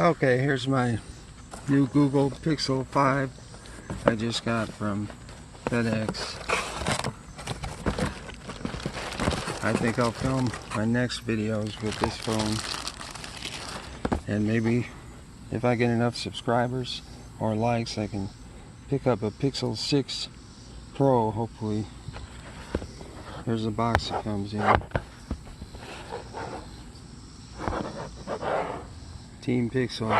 Okay, here's my new Google Pixel 5 I just got from FedEx. I think I'll film my next videos with this phone, and maybe if I get enough subscribers or likes I can pick up a Pixel 6 Pro, hopefully. Here's the box it comes in. Team Pixel.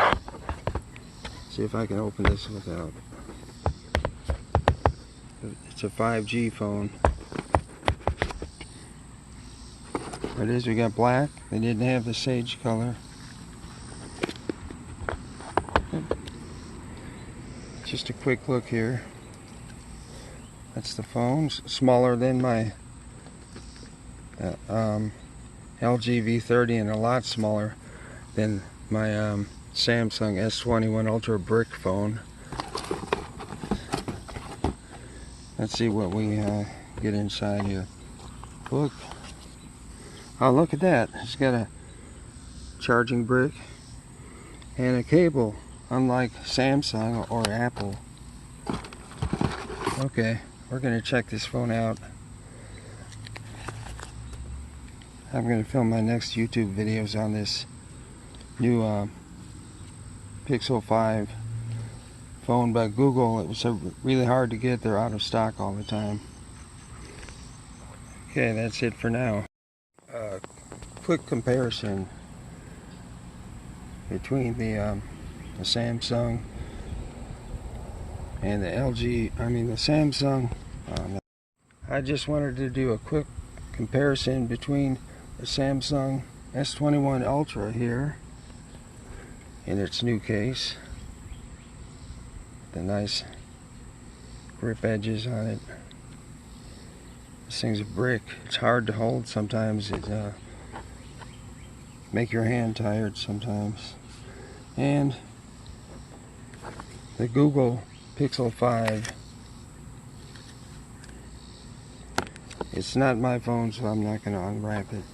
See if I can open this without. It's a 5G phone. It is. We got black. They didn't have the sage color. Just a quick look here. That's the phone. It's smaller than my LG V30 and a lot smaller than my Samsung S21 Ultra brick phone. Let's see what we get inside here. Look. Oh, look at that. It's got a charging brick and a cable, unlike Samsung or Apple. Okay, we're going to check this phone out. I'm going to film my next YouTube videos on this new Pixel 5 phone by Google. It was really hard to get. They're out of stock all the time. Okay, that's it for now. Quick comparison between the Samsung and the LG. The Samsung. I just wanted to do a quick comparison between the Samsung S21 Ultra here in its new case, the nice grip edges on it. This thing's a brick. It's hard to hold sometimes. It make your hand tired sometimes. And the Google Pixel 5. It's not my phone, so I'm not going to unwrap it.